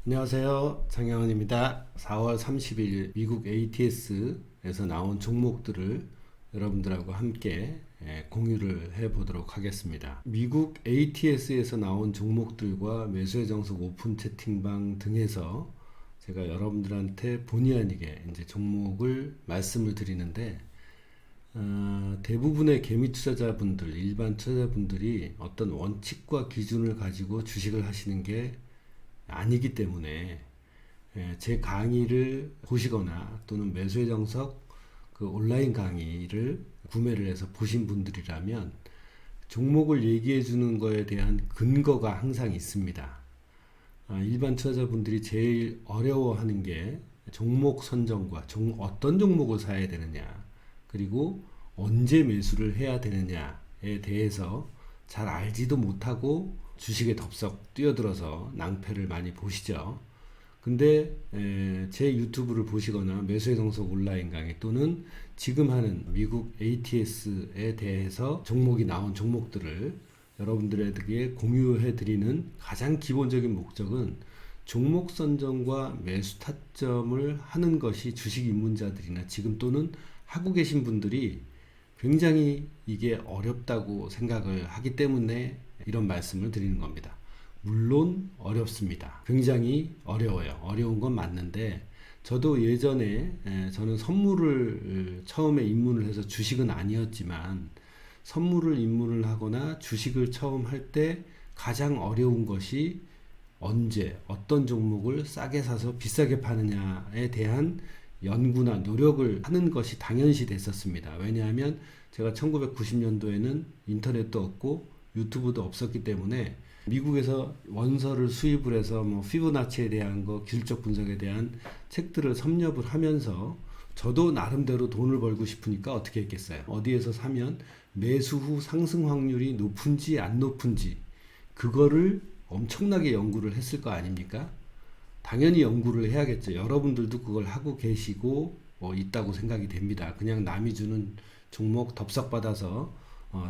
안녕하세요. 장영원입니다. 4월 30일 미국 ATS에서 나온 종목들을 여러분들하고 함께 공유를 해 보도록 하겠습니다. 미국 ATS에서 나온 종목들과 매수의 정석 오픈 채팅방 등에서 제가 여러분들한테 본의 아니게 이제 종목을 말씀을 드리는데 대부분의 개미 투자자분들, 일반 투자자분들이 어떤 원칙과 기준을 가지고 주식을 하시는 게 아니기 때문에 제 강의를 보시거나 또는 매수의 정석 그 온라인 강의를 구매를 해서 보신 분들이라면 종목을 얘기해 주는 거에 대한 근거가 항상 있습니다. 일반 투자자분들이 제일 어려워하는 게 종목 선정과 어떤 종목을 사야 되느냐, 그리고 언제 매수를 해야 되느냐에 대해서 잘 알지도 못하고 주식에 덥석 뛰어들어서 낭패를 많이 보시죠. 근데 제 유튜브를 보시거나 매수의 정석 온라인 강의 또는 지금 하는 미국 ATS에 대해서 종목이 나온 종목들을 여러분들에게 공유해 드리는 가장 기본적인 목적은 종목 선정과 매수 타점을 하는 것이 주식 입문자들이나 지금 또는 하고 계신 분들이 굉장히 이게 어렵다고 생각을 하기 때문에 이런 말씀을 드리는 겁니다. 물론 어렵습니다. 굉장히 어려워요. 어려운 건 맞는데 저도 예전에 저는 선물을 처음에 입문을 해서 주식은 아니었지만 선물을 입문을 하거나 주식을 처음 할 때 가장 어려운 것이 언제 어떤 종목을 싸게 사서 비싸게 파느냐에 대한 연구나 노력을 하는 것이 당연시 됐었습니다. 왜냐하면 제가 1990년도에는 인터넷도 없고 유튜브도 없었기 때문에 미국에서 원서를 수입을 해서 뭐 피보나치에 대한 거, 기술적 분석에 대한 책들을 섭렵을 하면서 저도 나름대로 돈을 벌고 싶으니까 어떻게 했겠어요? 어디에서 사면 매수 후 상승 확률이 높은지 안 높은지 그거를 엄청나게 연구를 했을 거 아닙니까? 당연히 연구를 해야겠죠. 여러분들도 그걸 하고 계시고 있다고 생각이 됩니다. 그냥 남이 주는 종목 덥석 받아서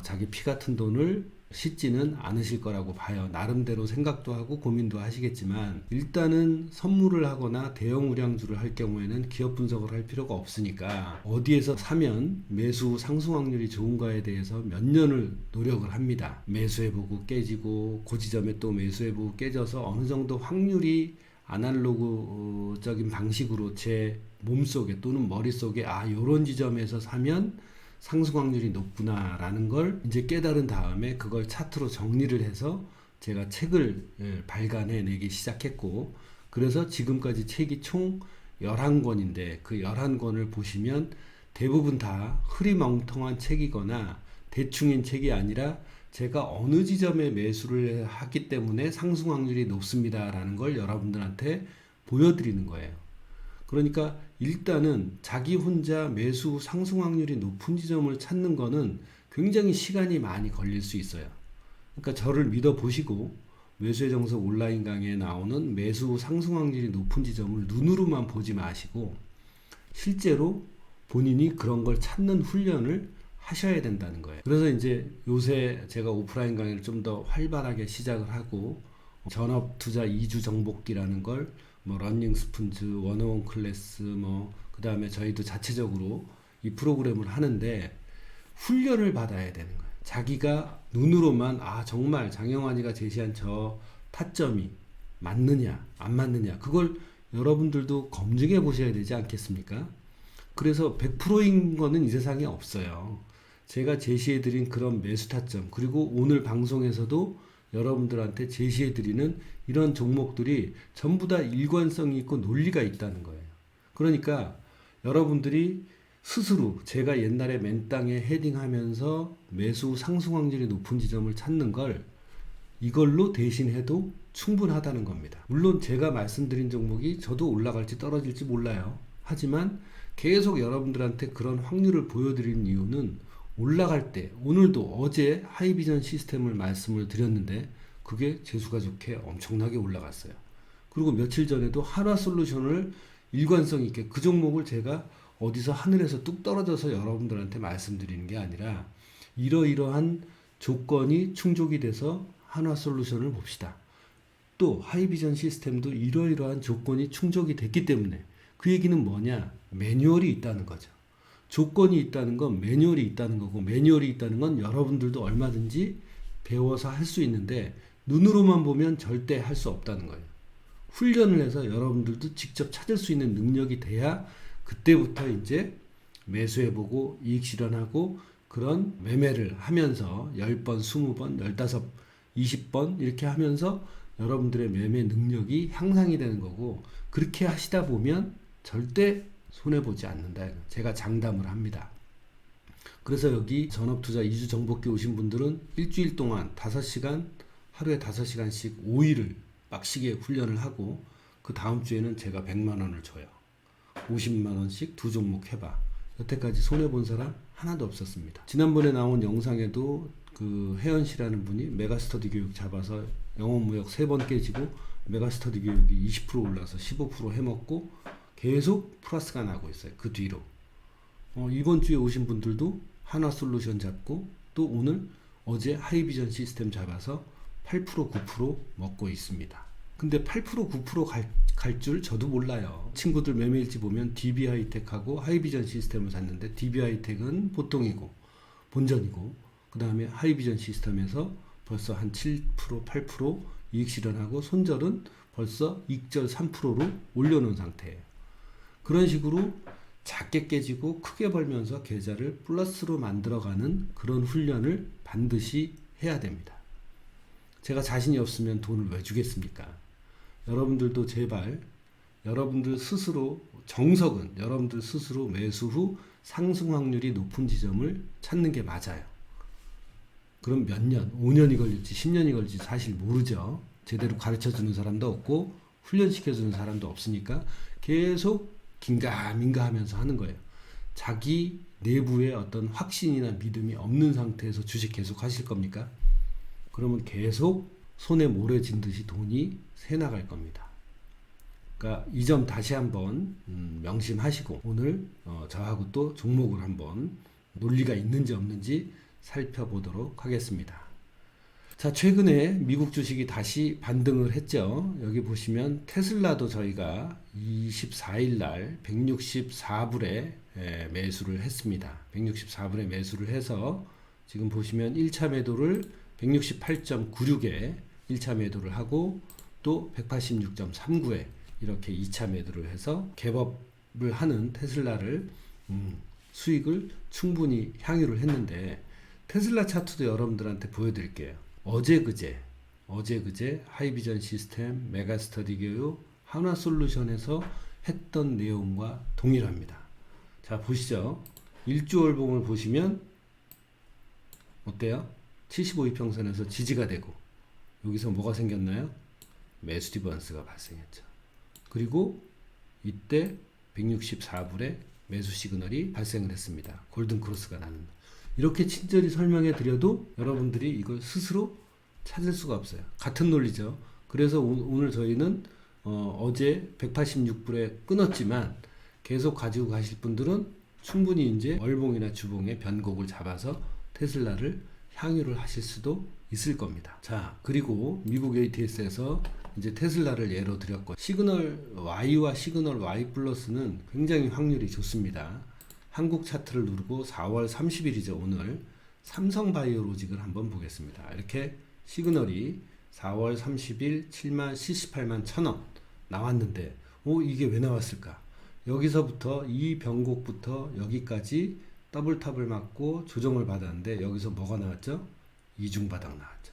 자기 피 같은 돈을 씻지는 않으실 거라고 봐요. 나름대로 생각도 하고 고민도 하시겠지만 일단은 선물을 하거나 대형 우량주를 할 경우에는 기업 분석을 할 필요가 없으니까 어디에서 사면 매수 상승 확률이 좋은가에 대해서 몇 년을 노력을 합니다. 매수해보고 깨지고 고지점에 또 매수해보고 깨져서 어느 정도 확률이 아날로그적인 방식으로 제 몸속에 또는 머릿속에 요런 지점에서 사면 상승 확률이 높구나 라는 걸 이제 깨달은 다음에 그걸 차트로 정리를 해서 제가 책을 발간해 내기 시작했고, 그래서 지금까지 책이 총 11권인데 그 11권을 보시면 대부분 다 흐리멍텅한 책이거나 대충인 책이 아니라 제가 어느 지점에 매수를 하기 때문에 상승 확률이 높습니다 라는 걸 여러분들한테 보여드리는 거예요. 그러니까 일단은 자기 혼자 매수 상승 확률이 높은 지점을 찾는 거는 굉장히 시간이 많이 걸릴 수 있어요. 그러니까 저를 믿어 보시고 매수의 정석 온라인 강의에 나오는 매수 상승 확률이 높은 지점을 눈으로만 보지 마시고 실제로 본인이 그런 걸 찾는 훈련을 하셔야 된다는 거예요. 그래서 이제 요새 제가 오프라인 강의를 좀 더 활발하게 시작을 하고 전업 투자 2주 정복기라는 걸 뭐 러닝 스푼즈, 원어원 클래스 그 다음에 저희도 자체적으로 이 프로그램을 하는데 훈련을 받아야 되는 거예요. 자기가 눈으로만 정말 장영환이가 제시한 저 타점이 맞느냐 안 맞느냐 그걸 여러분들도 검증해 보셔야 되지 않겠습니까? 그래서 100%인 거는 이 세상에 없어요. 제가 제시해드린 그런 매수 타점, 그리고 오늘 방송에서도 여러분들한테 제시해드리는 이런 종목들이 전부 다 일관성이 있고 논리가 있다는 거예요. 그러니까 여러분들이 스스로 제가 옛날에 맨땅에 헤딩하면서 매수 상승 확률이 높은 지점을 찾는 걸 이걸로 대신해도 충분하다는 겁니다. 물론 제가 말씀드린 종목이 저도 올라갈지 떨어질지 몰라요. 하지만 계속 여러분들한테 그런 확률을 보여드리는 이유는 올라갈 때, 오늘도 어제 하이비전 시스템을 말씀을 드렸는데 그게 재수가 좋게 엄청나게 올라갔어요. 그리고 며칠 전에도 한화솔루션을 일관성 있게 그 종목을 제가 어디서 하늘에서 뚝 떨어져서 여러분들한테 말씀드리는 게 아니라 이러이러한 조건이 충족이 돼서 한화솔루션을 봅시다. 또 하이비전 시스템도 이러이러한 조건이 충족이 됐기 때문에 그 얘기는 뭐냐? 매뉴얼이 있다는 거죠. 조건이 있다는 건 매뉴얼이 있다는 거고 매뉴얼이 있다는 건 여러분들도 얼마든지 배워서 할 수 있는데 눈으로만 보면 절대 할 수 없다는 거예요. 훈련을 해서 여러분들도 직접 찾을 수 있는 능력이 돼야 그때부터 이제 매수해보고 이익 실현하고 그런 매매를 하면서 10번, 20번, 15, 20번 이렇게 하면서 여러분들의 매매 능력이 향상이 되는 거고 그렇게 하시다 보면 절대 손해보지 않는다. 제가 장담을 합니다. 그래서 여기 전업투자 2주 정복기 오신 분들은 일주일 동안 5시간, 하루에 5시간씩 5일을 빡시게 훈련을 하고 그 다음 주에는 제가 100만 원을 줘요. 50만 원씩 두 종목 해봐. 여태까지 손해본 사람 하나도 없었습니다. 지난번에 나온 영상에도 그 혜연 씨라는 분이 메가스터디 교육 잡아서 영업무역 3번 깨지고 메가스터디 교육이 20% 올라서 15% 해먹고 계속 플러스가 나고 있어요. 그 뒤로. 이번 주에 오신 분들도 하나솔루션 잡고 또 오늘 어제 하이비전 시스템 잡아서 8% 9% 먹고 있습니다. 근데 8% 9% 갈 줄 저도 몰라요. 친구들 매매일지 보면 DB하이텍하고 하이비전 시스템을 샀는데 DB하이텍은 보통이고 본전이고 그 다음에 하이비전 시스템에서 벌써 한 7% 8% 이익 실현하고 손절은 벌써 익절 3%로 올려놓은 상태예요. 그런 식으로 작게 깨지고 크게 벌면서 계좌를 플러스로 만들어가는 그런 훈련을 반드시 해야 됩니다. 제가 자신이 없으면 돈을 왜 주겠습니까? 여러분들도 제발 여러분들 스스로 정석은 여러분들 스스로 매수 후 상승 확률이 높은 지점을 찾는 게 맞아요. 그럼 몇 년, 5년이 걸릴지 10년이 걸릴지 사실 모르죠. 제대로 가르쳐주는 사람도 없고 훈련시켜주는 사람도 없으니까 계속 긴가민가 하면서 하는 거예요. 자기 내부에 어떤 확신이나 믿음이 없는 상태에서 주식 계속 하실 겁니까? 그러면 계속 손에 모래 진 듯이 돈이 새 나갈 겁니다. 그러니까 이 점 다시 한번 명심하시고 오늘 저하고 또 종목을 한번 논리가 있는지 없는지 살펴보도록 하겠습니다. 자, 최근에 미국 주식이 다시 반등을 했죠. 여기 보시면 테슬라도 저희가 24일 날 164불에 매수를 했습니다. 164불에 매수를 해서 지금 보시면 1차 매도를 168.96에 1차 매도를 하고 또 186.39에 이렇게 2차 매도를 해서 갭업을 하는 테슬라를 수익을 충분히 향유를 했는데 테슬라 차트도 여러분들한테 보여드릴게요. 어제 그제 하이비전 시스템, 메가스터디 교육, 하나솔루션에서 했던 내용과 동일합니다. 자, 보시죠. 일주월봉을 보시면 어때요? 75이평선에서 지지가 되고 여기서 뭐가 생겼나요? 매수 디버런스가 발생했죠. 그리고 이때 164불에 매수 시그널이 발생을 했습니다. 골든 크로스가 나는. 이렇게 친절히 설명해 드려도 여러분들이 이걸 스스로 찾을 수가 없어요. 같은 논리죠. 그래서 오늘 저희는 어제 186불에 끊었지만 계속 가지고 가실 분들은 충분히 이제 월봉이나 주봉의 변곡을 잡아서 테슬라를 향유를 하실 수도 있을 겁니다. 자, 그리고 미국 ATS에서 이제 테슬라를 예로 들었고 시그널 Y와 시그널 Y 플러스는 굉장히 확률이 좋습니다. 한국 차트를 누르고 4월 30일이죠. 오늘 삼성바이오로직을 한번 보겠습니다. 이렇게 시그널이 4월 30일 7만 78만 1000원 나왔는데 이게 왜 나왔을까? 여기서부터 이 변곡부터 여기까지 더블탑을 맞고 조정을 받았는데 여기서 뭐가 나왔죠? 이중바닥 나왔죠.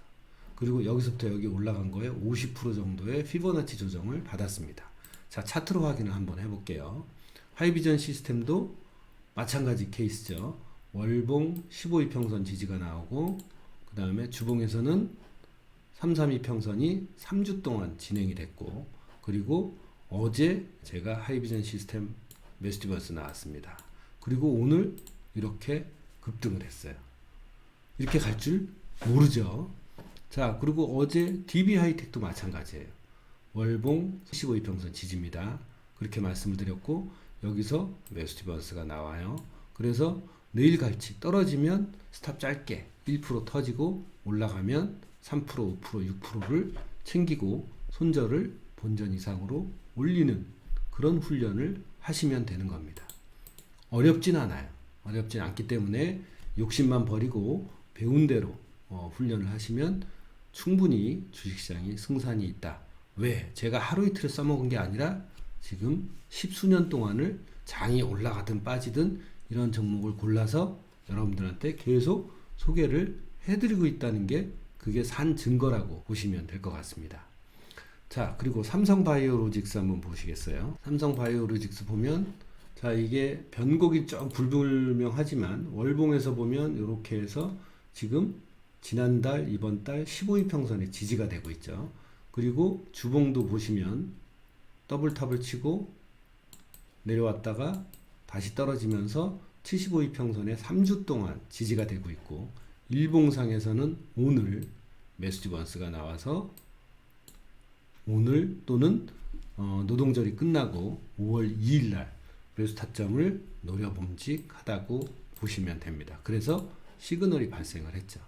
그리고 여기서부터 여기 올라간 거에 50% 정도의 피보나치 조정을 받았습니다. 자, 차트로 확인을 한번 해볼게요. 하이비전 시스템도 마찬가지 케이스죠. 월봉 15이평선 지지가 나오고 그 다음에 주봉에서는 332평선이 3주 동안 진행이 됐고 그리고 어제 제가 하이비전 시스템 매수 디버런스 나왔습니다. 그리고 오늘 이렇게 급등을 했어요. 이렇게 갈 줄 모르죠. 자, 그리고 어제 DB하이텍도 마찬가지예요. 월봉 15이평선 지지입니다. 그렇게 말씀을 드렸고 여기서 매수 디버런스가 나와요. 그래서 내일 갈치 떨어지면 스탑 짧게 1% 터지고 올라가면 3%, 5%, 6%를 챙기고 손절을 본전 이상으로 올리는 그런 훈련을 하시면 되는 겁니다. 어렵진 않아요. 어렵진 않기 때문에 욕심만 버리고 배운 대로 훈련을 하시면 충분히 주식시장이 승산이 있다. 왜? 제가 하루 이틀을 써먹은 게 아니라 지금 십수년 동안을 장이 올라가든 빠지든 이런 종목을 골라서 여러분들한테 계속 소개를 해드리고 있다는 게 그게 산 증거라고 보시면 될 것 같습니다. 자, 그리고 삼성바이오로직스 한번 보시겠어요? 삼성바이오로직스 보면 자, 이게 변곡이 좀 불분명하지만 월봉에서 보면 이렇게 해서 지금 지난달 이번 달 15이평선에 지지가 되고 있죠. 그리고 주봉도 보시면 더블탑을 치고 내려왔다가 다시 떨어지면서 75이평선에 3주 동안 지지가 되고 있고, 일봉상에서는 오늘 매수지번스가 나와서 오늘 또는 노동절이 끝나고 5월 2일날 매수 타점을 노려봄직하다고 보시면 됩니다. 그래서 시그널이 발생을 했죠.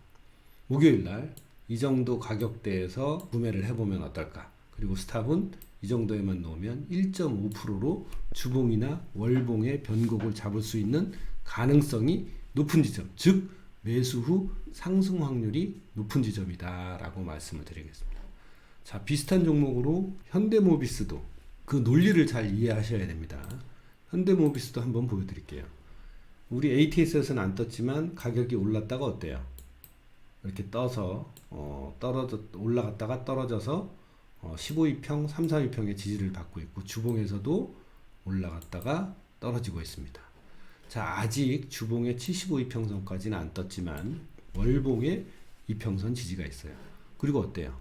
목요일날 이 정도 가격대에서 구매를 해보면 어떨까. 그리고 스탑은 이 정도에만 놓으면 1.5%로 주봉이나 월봉의 변곡을 잡을 수 있는 가능성이 높은 지점, 즉 매수 후 상승 확률이 높은 지점이다 라고 말씀을 드리겠습니다. 자, 비슷한 종목으로 현대모비스도 그 논리를 잘 이해하셔야 됩니다. 현대모비스도 한번 보여드릴게요. 우리 ATS에서는 안 떴지만 가격이 올랐다가 어때요? 이렇게 떠서 올라갔다가 떨어져서 15이평, 3, 4이평의 지지를 받고 있고, 주봉에서도 올라갔다가 떨어지고 있습니다. 자, 아직 주봉의 75이평선까지는 안 떴지만 월봉의 이평선 지지가 있어요. 그리고 어때요?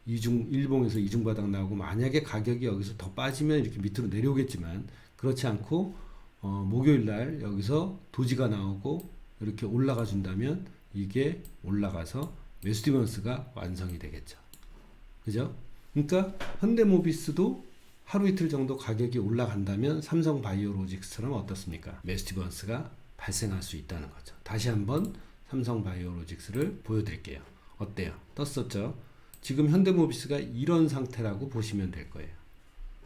일봉에서 이중바닥 나오고, 만약에 가격이 여기서 더 빠지면 이렇게 밑으로 내려오겠지만 그렇지 않고 목요일날 여기서 도지가 나오고 이렇게 올라가 준다면 이게 올라가서 매수디번스가 완성이 되겠죠. 그죠? 그러니까 현대모비스도 하루 이틀 정도 가격이 올라간다면 삼성바이오로직스처럼 어떻습니까? 매수디번스가 발생할 수 있다는 거죠. 다시 한번 삼성바이오로직스를 보여드릴게요. 어때요? 떴었죠? 지금 현대모비스가 이런 상태라고 보시면 될 거예요.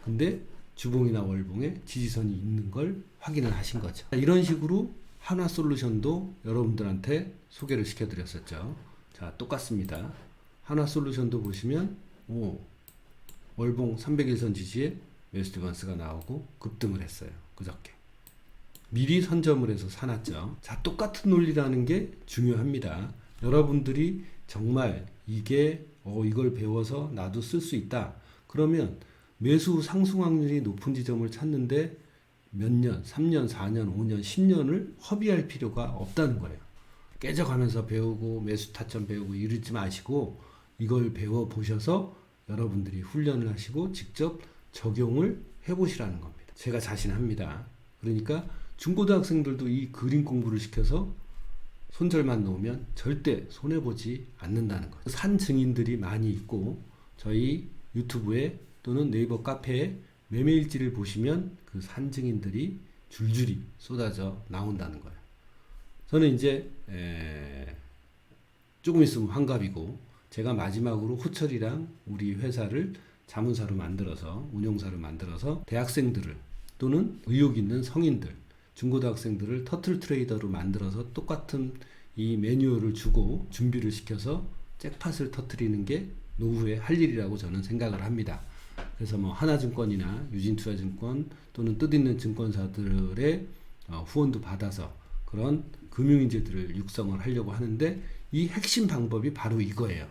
근데 주봉이나 월봉에 지지선이 있는 걸 확인을 하신 거죠. 이런 식으로 하나솔루션도 여러분들한테 소개를 시켜드렸었죠. 자, 똑같습니다. 하나솔루션도 보시면 월봉 300일선 지지에 매수디번스가 나오고 급등을 했어요. 그저께. 미리 선점을 해서 사놨죠. 자, 똑같은 논리라는 게 중요합니다. 여러분들이 정말 이게 이걸 배워서 나도 쓸 수 있다. 그러면 매수 상승 확률이 높은 지점을 찾는데 몇 년, 3년, 4년, 5년, 10년을 허비할 필요가 없다는 거예요. 깨져가면서 배우고 매수 타점 배우고 이러지 마시고 이걸 배워보셔서 여러분들이 훈련을 하시고 직접 적용을 해보시라는 겁니다. 제가 자신합니다. 그러니까 중고등학생들도 이 그림 공부를 시켜서 손절만 놓으면 절대 손해보지 않는다는 거죠. 산 증인들이 많이 있고 저희 유튜브에 또는 네이버 카페에 매매일지를 보시면 그 산 증인들이 줄줄이 쏟아져 나온다는 거예요. 저는 이제 조금 있으면 환갑이고, 제가 마지막으로 호철이랑 우리 회사를 자문사로 만들어서 운용사로 만들어서 대학생들을 또는 의욕 있는 성인들, 중고등학생들을 터틀 트레이더로 만들어서 똑같은 이 매뉴얼을 주고 준비를 시켜서 잭팟을 터트리는 게 노후에 할 일이라고 저는 생각을 합니다. 그래서 뭐 하나증권이나 유진투자증권 또는 뜻있는 증권사들의 후원도 받아서 그런 금융인재들을 육성을 하려고 하는데, 이 핵심 방법이 바로 이거예요.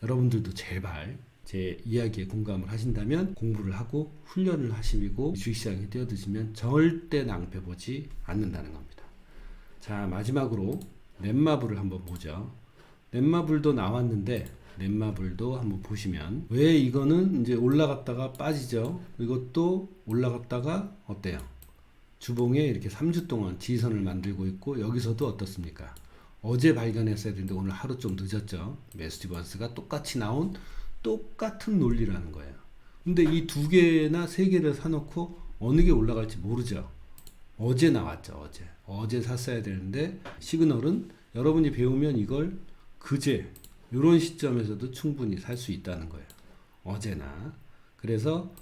여러분들도 제발 제 이야기에 공감을 하신다면 공부를 하고 훈련을 하시고 주식시장에 뛰어드시면 절대 낭패보지 않는다는 겁니다. 자, 마지막으로 넷마블을 한번 보죠. 넷마블도 나왔는데 넷마블도 한번 보시면 왜 이거는 이제 올라갔다가 빠지죠. 이것도 올라갔다가 어때요? 주봉에 이렇게 3주 동안 지지선을 만들고 있고, 여기서도 어떻습니까? 어제 발견했어야 되는데 오늘 하루 좀 늦었죠. 매수디번스가 똑같이 나온 똑같은 논리라는 거예요. 근데 이 두 개나 세 개를 사놓고 어느 게 올라갈지 모르죠. 어제 나왔죠. 어제 샀어야 되는데, 시그널은 여러분이 배우면 이걸 그제 이런 시점에서도 충분히 살 수 있다는 거예요. 어제나. 그래서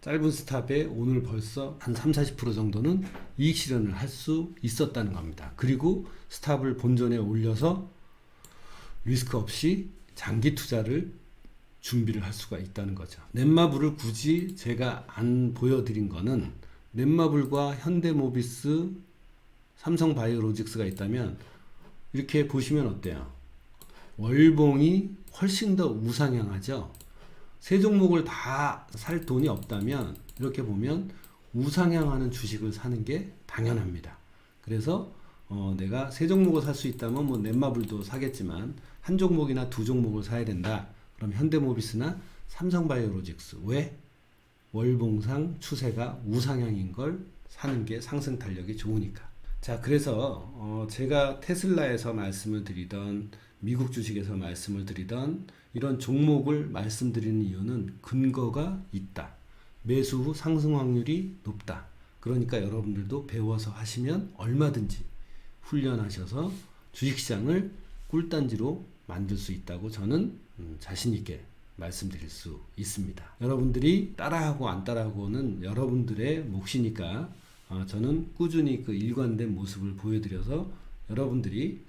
짧은 스탑에 오늘 벌써 한 30-40% 정도는 이익 실현을 할 수 있었다는 겁니다. 그리고 스탑을 본전에 올려서 리스크 없이 장기 투자를 준비를 할 수가 있다는 거죠. 넷마블을 굳이 제가 안 보여드린 거는 넷마블과 현대모비스, 삼성바이오로직스가 있다면 이렇게 보시면 어때요? 월봉이 훨씬 더 우상향하죠. 세 종목을 다 살 돈이 없다면 이렇게 보면 우상향하는 주식을 사는 게 당연합니다. 그래서 내가 세 종목을 살 수 있다면 뭐 넷마블도 사겠지만 한 종목이나 두 종목을 사야 된다. 그럼 현대모비스나 삼성바이오로직스. 왜? 월봉상 추세가 우상향인 걸 사는 게 상승 탄력이 좋으니까. 자, 그래서 제가 테슬라에서 말씀을 드리던 미국 주식에서 말씀을 드리던 이런 종목을 말씀드리는 이유는 근거가 있다. 매수 후 상승 확률이 높다. 그러니까 여러분들도 배워서 하시면 얼마든지 훈련하셔서 주식시장을 꿀단지로 만들 수 있다고 저는 자신 있게 말씀드릴 수 있습니다. 여러분들이 따라하고 안 따라하고는 여러분들의 몫이니까 저는 꾸준히 그 일관된 모습을 보여드려서 여러분들이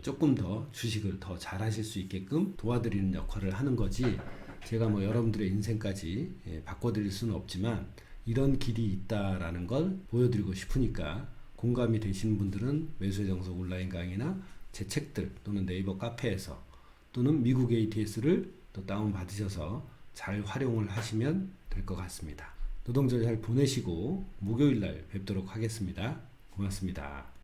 조금 더 주식을 더 잘하실 수 있게끔 도와드리는 역할을 하는 거지, 제가 뭐 여러분들의 인생까지 바꿔드릴 수는 없지만 이런 길이 있다라는 걸 보여드리고 싶으니까 공감이 되시는 분들은 매수의 정석 온라인 강의나 제 책들 또는 네이버 카페에서 또는 미국 ATS를 또 다운 받으셔서 잘 활용을 하시면 될 것 같습니다. 노동절 잘 보내시고 목요일 날 뵙도록 하겠습니다. 고맙습니다.